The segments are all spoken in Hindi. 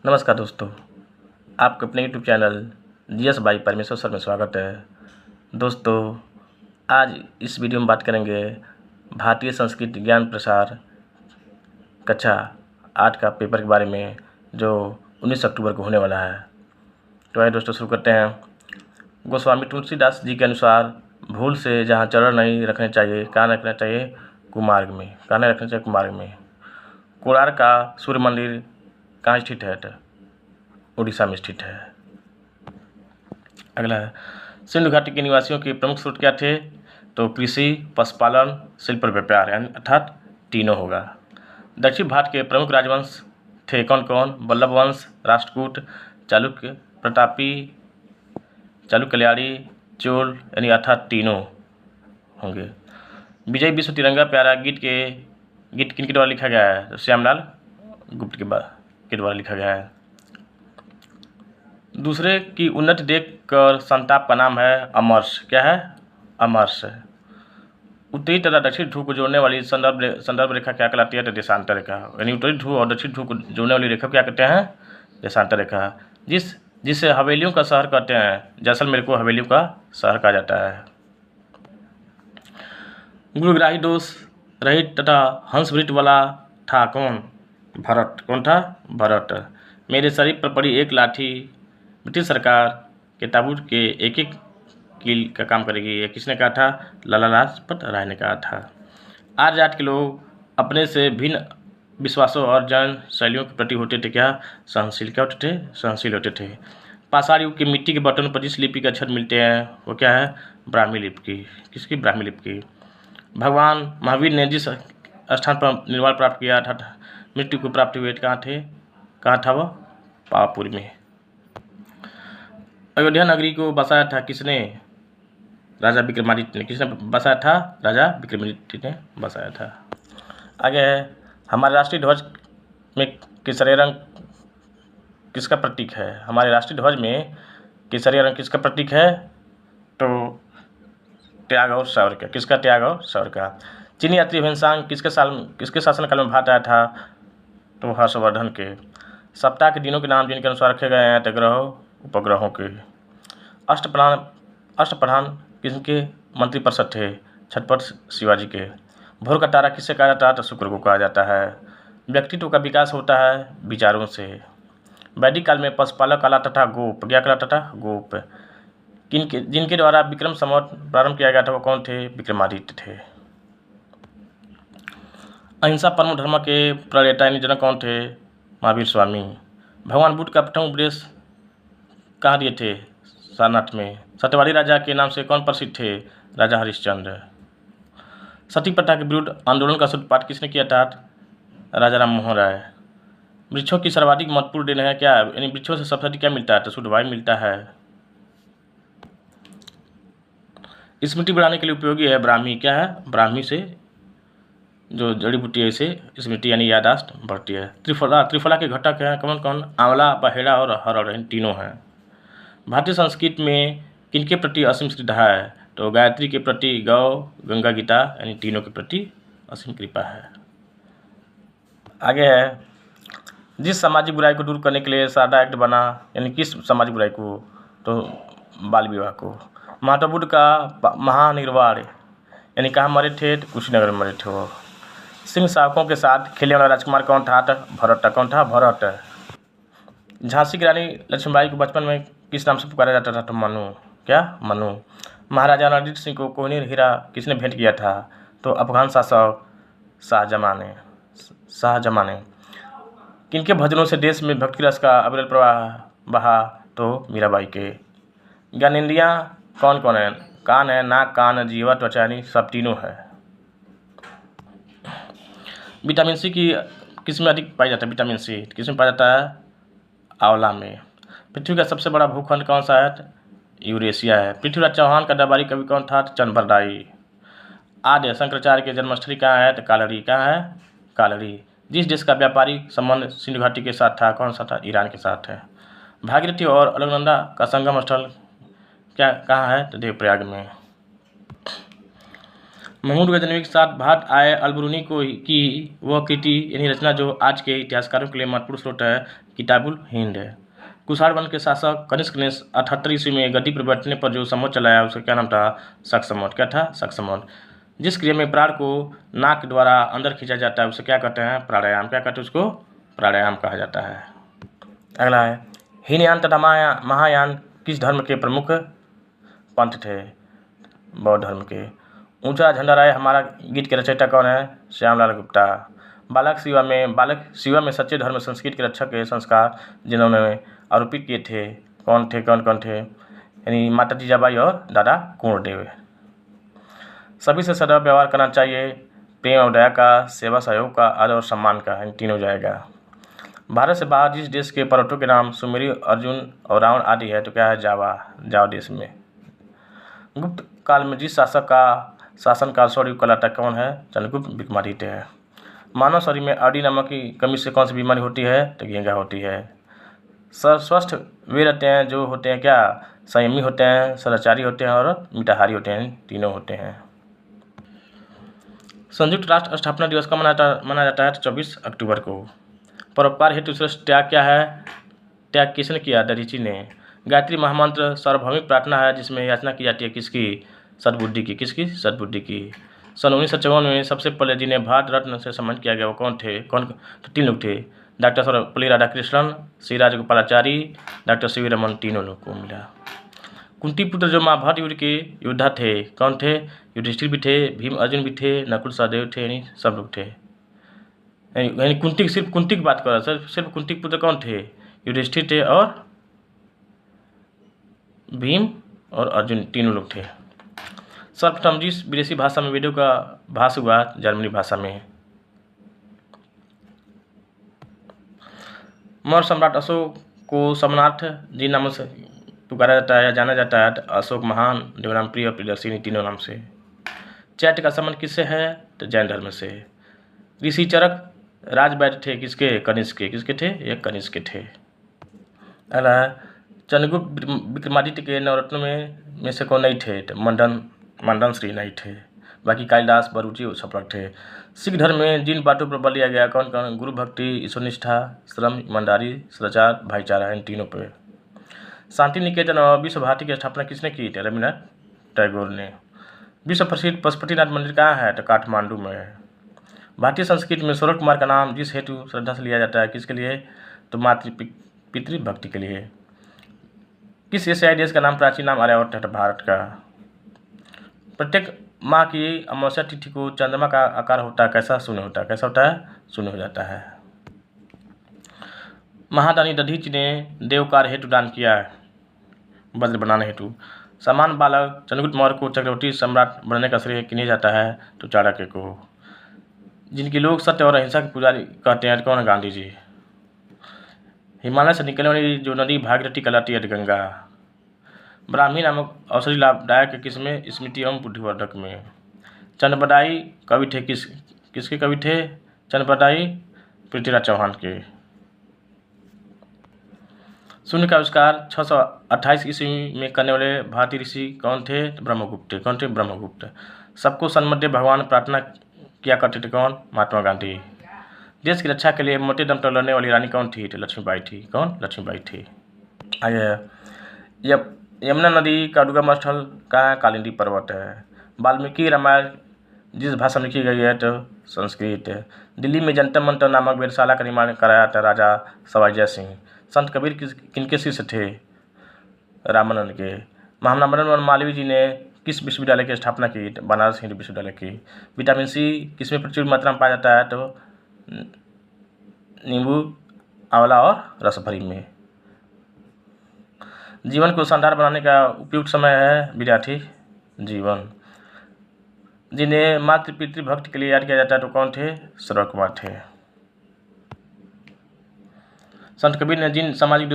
नमस्कार दोस्तों, आपके अपने यूट्यूब चैनल जीएस बाई परमेश्वर सर में स्वागत है। दोस्तों, आज इस वीडियो में बात करेंगे भारतीय संस्कृति ज्ञान प्रसार कक्षा 8 का पेपर के बारे में, जो 19 अक्टूबर को होने वाला है। तो आइए दोस्तों शुरू करते हैं। गोस्वामी तुलसीदास जी के अनुसार भूल से जहाँ चरण नहीं रखने चाहिए, कहाँ रखना चाहिए? कुमार्ग में। कहाँ नहीं रखना चाहिए? कुमार्ग में। कोणार्क का सूर्य मंदिर कहाँ स्थित है? उड़ीसा में स्थित है। अगला है, सिंधु घाटी के निवासियों के प्रमुख स्रोत क्या थे? तो कृषि, पशुपालन, शिल्प और व्यापार, यानी अर्थात तीनों होगा। दक्षिण भारत के प्रमुख राजवंश थे कौन कौन? वल्लभ वंश, राष्ट्रकूट, चालुक्य, प्रतापी, चालुक्य कल्याणी, चोल, यानी अर्थात तीनों होंगे। विजय विश्व तिरंगा प्यारा गीत किनके द्वारा लिखा गया है? श्यामलाल गुप्त के द्वारा लिखा गया है। दूसरे की उन्नति देखकर संताप का नाम है अमर्ष। क्या है? अमर्ष। उत्तरी तथा दक्षिण ध्रुव को जोड़ने वाली संदर्भ रेखा क्या कहलाती है? तो देशांतर रेखा। यानी उत्तरी ध्रुव और दक्षिण ध्रुव को जोड़ने वाली रेखा क्या कहते हैं? देशांतर रेखा। जिसे हवेलियों का शहर कहते हैं, जैसलमेर को हवेलियों का शहर कहा जाता है। गुरुग्राही दोष रहित तथा हंसवृत्त वाला था कौन? भरत। कौन था? भरत। मेरे शरीर पर पड़ी एक लाठी ब्रिटिश सरकार के ताबूत के एक कील का काम करेगी, ये किसने कहा था? लाला लाजपत राय ने कहा था। आर्य जात के लोग अपने से भिन्न विश्वासों और जन शैलियों के प्रति होते थे क्या? सहनशील। क्या होते थे? सहनशील होते थे। पाषाण युग के मिट्टी के बर्तनों पर जिस लिपि के अक्षर मिलते हैं वो क्या है? ब्राह्मी लिपि की। किसकी? ब्राह्मी लिपि की। भगवान महावीर ने जिस स्थान पर निर्वाण प्राप्त किया था, मृत्यु को प्राप्त हुए कहाँ था वो? पावापुरी में। अयोध्या नगरी को बसाया था किसने? राजा विक्रमादित्य ने। किसने बसाया था? राजा विक्रमादित्य ने बसाया था। आगे है, हमारे राष्ट्रीय ध्वज में केसरिया रंग किसका प्रतीक है? हमारे राष्ट्रीय ध्वज में केसरिया रंग किसका प्रतीक है? तो त्याग और शौर्य का। किसका? त्याग और शौर्य का। चीनी यात्री ह्वेनसांग किसके शासनकाल में भारत आया था? तो हर्षवर्धन के। सप्ताह के दिनों के नाम जिनके अनुसार रखे गए हैं तो ग्रहों उपग्रहों के। अष्टप्रधान किसके मंत्रिपरिषद थे? छत्रपति शिवाजी के। भोर का तारा किससे कहा जाता है? तो शुक्र को कहा जाता है। व्यक्तित्व का विकास होता है विचारों से। वैदिक काल में पशुपालक कहलाता था गोप। क्या कहलाता था? गोप। जिनके द्वारा विक्रम संवत प्रारंभ किया गया था वो कौन थे? विक्रमादित्य थे। अहिंसा परम धर्म के प्रणेता यानी जनक कौन थे? महावीर स्वामी। भगवान बुद्ध का प्रथम उपदेश कहाँ दिए थे? सारनाथ में। सत्यवादी राजा के नाम से कौन प्रसिद्ध थे? राजा हरिश्चंद्र। सती प्रथा के विरुद्ध आंदोलन का सूत्रपात किसने किया था? राजा राम मोहन राय। वृक्षों की सर्वाधिक महत्वपूर्ण देन है क्या? यानी वृक्षों से सबसे अधिक क्या मिलता है? तो शुद्ध वायु मिलता है। स्मृति बढ़ाने के लिए उपयोगी है ब्राह्मी। क्या है? ब्राह्मी से जो जड़ी बूटी है इसे स्मृति यानी यादाश्त बढ़ती है। त्रिफला के घटक हैं कौन कौन? आंवला, बहेड़ा और हरड़, इन तीनों हैं। भारतीय संस्कृति में किनके प्रति असीम श्रद्धा है? तो गायत्री के प्रति, गौ, गंगा, गीता, यानी तीनों के प्रति असीम कृपा है। आगे है, जिस सामाजिक बुराई को दूर करने के लिए सारदा एक्ट बना, यानी किस सामाजिक बुराई को? तो बाल विवाह को। महात्मा बुद्ध का महानिर्वाण यानी कहाँ मरे थे? तो कुशीनगर में मरे थे वो। सिंह शावकों के साथ खेलने वाला राजकुमार कौन था? भरत। कौन था? भरत। झांसी की रानी लक्ष्मीबाई को बचपन में किस नाम से पुकारा जाता था? तो मनु। क्या? मनु। महाराजा रणजीत सिंह को कोहिनूर हीरा किसने भेंट किया था? तो अफगान शासक शाहजहां ने। किनके भजनों से देश में भक्ति रस का अविरल प्रवाह बहा? तो मीराबाई के। ज्ञानेंद्रियाँ कौन कौन है? कान है, नाक, कान, जीवा, त्वचा, यानी सब तीनों है। विटामिन सी की किस में अधिक पाई जाता है? विटामिन सी किस में पाया जाता है? आंवला में। पृथ्वी का सबसे बड़ा भूखंड कौन सा है? यूरेशिया है। पृथ्वीराज चौहान का दरबारी कवि कौन था? चंद्रभरदाई। आद्य शंकराचार्य की जन्मस्थली कहाँ है? तो कालड़ी। कहाँ है? कालड़ी। जिस देश का व्यापारिक संबंध सिंधु घाटी के साथ था कौन सा था? ईरान के साथ है। भागीरथी और अलकनंदा का संगम स्थल क्या कहाँ है? तो देवप्रयाग में। महमूद गजनवी के साथ भारत आए अलबरूनी को की वह कृति यानी रचना जो आज के इतिहासकारों के लिए महत्वपूर्ण स्रोत है, किताबुल हिंद है। कुषाण वंश के शासक कनिष्क ने 78 ईस्वी में गद्दी पर बैठने पर जो संवत चलाया उसका क्या नाम था? शक संवत। क्या था? शक संवत। जिस क्रिया में प्राण को नाक द्वारा अंदर खींचा जाता है उसे क्या कहते हैं? प्राणायाम। क्या कहते हैं उसको? प्राणायाम कहा जाता है। अगला है, हीनयान तथा महायान किस धर्म के प्रमुख पंथ थे? बौद्ध धर्म के। ऊंचा झंडा राय हमारा गीत के रचयिता कौन है? श्यामलाल गुप्ता। बालक शिवा में सच्चे धर्म संस्कृत के रक्षक के संस्कार जिन्होंने आरोपित किए थे कौन थे? यानी माता जीजाबाई और दादा कुंवरदेव। सभी से सदैव व्यवहार करना चाहिए, प्रेम और दया का, सेवा सहयोग का, आदर और सम्मान का, इन तीनों जाएगा। भारत से बाहर जिस देश के पर्वतों के नाम सुमेरु, अर्जुन और रावण आदि है तो क्या है? जावा देश में। गुप्त काल में जिस शासक का शासनकाल शौर्य कहलाता कौन है? चंद्रगुप्त विक्रमादित्य है। मानव शरीर में आयोडीन नमक की कमी से कौन सी बीमारी होती है? तो घेंघा होती है। स्वस्थ वे रहते हैं जो होते हैं क्या? संयमी होते हैं, सदाचारी होते हैं और मिताहारी होते हैं, तीनों होते हैं। संयुक्त राष्ट्र स्थापना दिवस का मनाया जाता है 24 अक्टूबर को। परोपकार हेतु श्रेष्ठ त्याग क्या है? त्याग किसने किया? दधीचि ने। गायत्री महामंत्र सार्वभौमिक प्रार्थना है जिसमें याचना की जाती है किसकी? सद्बुद्धि की। किसकी? सद्बुद्धि की। सन 1954 में सबसे पहले जिन्हें भारत रत्न से सम्मानित किया गया वो कौन थे? तो 3 लोग थे, doctor Sarvepalli Radhakrishnan, Shri Rajagopalachari, doctor C V Raman, तीनों लोग को मिला। कुंती पुत्र जो महाभारत युद्ध के योद्धा थे कौन थे? युधिष्ठिर भी थे, भीम अर्जुन भी थे, नकुल सहदेव थे, यानी सब लोग थे। यानी सिर्फ कुंती की बात कर रहा है, सिर्फ कुंती के पुत्र कौन थे? युधिष्ठिर थे और भीम और अर्जुन, तीनों लोग थे। सर्वप्रथम जिस विदेशी भाषा में वेदों का भाष हुआ, जर्मनी भाषा में। मौर्य सम्राट अशोक को समनार्थ जिन नामों से पुकारा जाता है या जाना जाता है, अशोक महान, देवराम प्रिय और प्रियदर्शिनी, तीनों नाम से। चैत्य का संबंध किससे है? तो जैन धर्म से। ऋषि चरक राजवैद्य थे किसके? कनिष्क के। किसके थे? ये कनिष्क के थे। अगला चंद्रगुप्त विक्रमादित्य के नवरत्नों में से कौन नहीं थे? तो मंडन श्री नहीं थे, बाकी कालिदास, बरूची और छपरक थे। सिख धर्म में जिन बातों पर बल दिया गया कौन कौन? गुरु भक्ति, ईश्वरनिष्ठा, श्रम, ईमानदारी, सदाचार, भाईचारा, इन तीनों पे। शांति निकेतन और विश्व भारती की स्थापना किसने की? रविन्द्रनाथ टैगोर ने। विश्व प्रसिद्ध पशुपतिनाथ मंदिर कहाँ है? तो काठमांडू में है। भारतीय संस्कृति में सूर्य कुमार का नाम जिस हेतु श्रद्धा से लिया जाता है किसके लिए? तो मातृ पितृ भक्ति के लिए। किस एशियाई देश का नाम प्राचीन नाम आर्यावर्त है? भारत का। प्रत्येक माह की अमावस्या तिथि को चंद्रमा का आकार होता है कैसा? शून्य होता है। कैसा होता है? शून्य हो जाता है। महादानी दधीचि ने देवकार हेतु दान किया है, वज्र बनाने हेतु। समान बालक चंद्रगुप्त मौर्य को चक्रवर्ती सम्राट बनने का श्रेय किन्हें जाता है? तो चाणक्य को। जिनके लोग सत्य और अहिंसा के पुजारी कहते हैं कौन है? गांधी जी। हिमालय से निकलने वाली जो नदी भागीरथी कहलाती है गंगा। ब्राह्मी नामक औषधि लाभदायक किसमें? स्मृति एवं बुद्धिवर्धक में। चंद्रबदाई कवि थे किसके कवि थे? चंद्रबदाई पृथ्वीराज चौहान के। शून्य का आविष्कार 628 ईस्वी में करने वाले भारतीय ऋषि कौन थे? ब्रह्मगुप्त थे। कौन थे? ब्रह्मगुप्त। सबको सन्मध्य भगवान प्रार्थना किया करते थे कौन? महात्मा गांधी। देश की रक्षा के लिए मोटे दम तक लड़ने वाली रानी कौन थी? तो लक्ष्मीबाई थी। कौन? लक्ष्मीबाई थी। आगे यमुना नदी का उद्गम स्थल कहाँ? कालिंदी पर्वत है। वाल्मीकि रामायण जिस भाषा में लिखी गई है तो संस्कृत। दिल्ली में जंतर मंतर नामक वेधशाला का निर्माण कराया था राजा सवाई जय सिंह। संत कबीर किनके शिष्य थे? रामानंद के। महामना मदन मालवीय जी ने किस विश्वविद्यालय की स्थापना की? बनारस हिंदू विश्वविद्यालय की। विटामिन सी किसमें प्रचुर मात्रा में पाया जाता है? तो नींबू, आंवला और रसभरी में। जीवन को शानदार बनाने का उपयुक्त समय है विद्यार्थी जीवन। जिन्हें मातृ पितृ भक्ति के लिए याद किया जाता है तो कौन थे? सूर्य कुमार थे। संत कबीर ने किन सामाजिक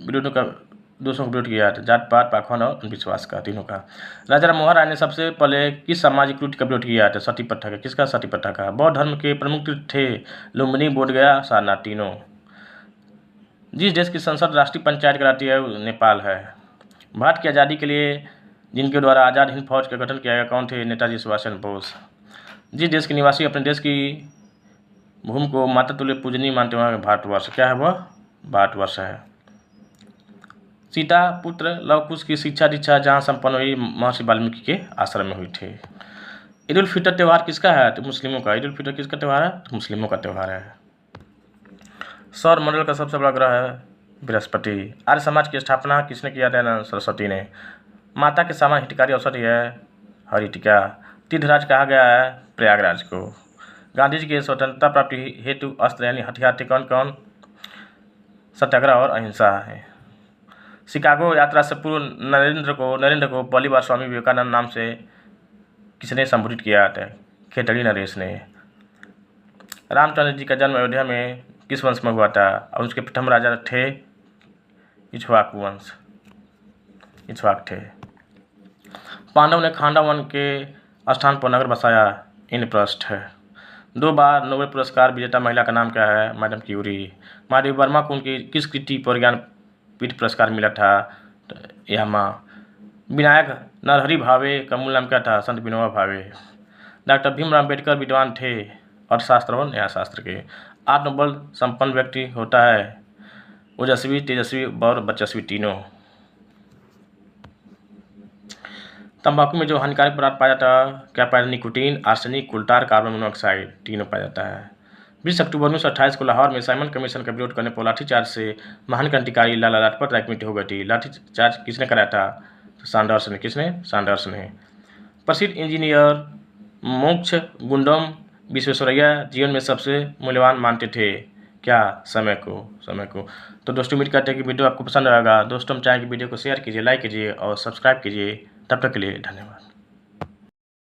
विरोधों का दोषों को विरोध किया था? जात पात, पाखंड और अंधविश्वास का, तीनों का। राजा राम मोहन राय ने सबसे पहले किस सामाजिक त्रुटि का विरोध किया था? सती प्रथा का। किसका? सती प्रथा का। बौद्ध धर्म के प्रमुख तीर्थ थे लुम्बिनी, बोधगया, सारनाथ, तीनों। जिस देश की संसद राष्ट्रीय पंचायत कहलाती है वो नेपाल है। भारत की आज़ादी के लिए जिनके द्वारा आज़ाद हिंद फौज का गठन किया गया कौन थे? नेताजी सुभाष चंद्र बोस। जिस देश के निवासी अपने देश की भूमि को माता तुल्य पूजनीय मानते हुए भारतवर्ष, क्या है वह? भारतवर्ष है। सीता पुत्र लव कुश की शिक्षा दीक्षा जहाँ संपन्न हुई? महर्षि वाल्मीकि के आश्रम में हुई थी। ईद उल फितर त्यौहार किसका है? तो मुस्लिमों का। ईद उल फितर किसका त्यौहार है? तो मुस्लिमों का त्यौहार है। सौर मंडल का सबसे बड़ा ग्रह है बृहस्पति। आर्य समाज की स्थापना किसने किया था? सरस्वती ने। माता के समान हितकारी औषधि है हरिटिका। तीर्थराज कहा गया है प्रयागराज को। गांधी जी के स्वतंत्रता प्राप्ति हेतु अस्त्र यानी हथियार थे कौन कौन? सत्याग्रह और अहिंसा है। शिकागो यात्रा से पूर्व नरेंद्र को पहली बार स्वामी विवेकानंद नाम से किसने संबोधित किया था? खेतड़ी नरेश ने। रामचंद्र जी का जन्म अयोध्या में किस वंश में हुआ था? और उसके प्रथम राजा थे इक्ष्वाकु वंश, इक्ष्वाक थे। पांडव ने खांडव वन के स्थान पर नगर बसाया? इंद्रप्रस्थ है। 2 बार नोबेल पुरस्कार विजेता महिला का नाम क्या है? Madam Curie. महादेवी वर्मा को उनकी किस कृति पर ज्ञानपीठ पुरस्कार मिला था? तो यामा। विनायक नरहरि भावे का मूल नाम क्या था? संत विनोबा भावे। डॉक्टर भीमराव अम्बेडकर विद्वान थे अर्थशास्त्र और न्यायशास्त्र के। आत्मबल संपन्न व्यक्ति होता है ओजस्वी, तेजस्वी और वर्चस्वी तीनों। तंबाकू में जो हानिकारक पदार्थ पाया जाता है क्या पाया जाता? निकोटीन, आर्सेनिक, कुल्टार, कार्बन मोनोऑक्साइड तीनों पाया जाता है। 20 अक्टूबर 1928 को लाहौर में साइमन कमीशन का विरोध करने पर लाठीचार्ज से महान क्रांतिकारी लाला लाजपत राय की मृत्यु हो गई थी। लाठीचार्ज किसने कराया था? तो सैंडर्स ने। किसने? सैंडर्स ने। प्रसिद्ध इंजीनियर मोक्ष गुंडम विश्वेश्वरैया जीवन में सबसे मूल्यवान मानते थे क्या? समय को। तो दोस्तों उम्मीद करते हैं कि वीडियो आपको पसंद आएगा। दोस्तों हम चाहें कि वीडियो को शेयर कीजिए, लाइक कीजिए और सब्सक्राइब कीजिए। तब तक के लिए धन्यवाद।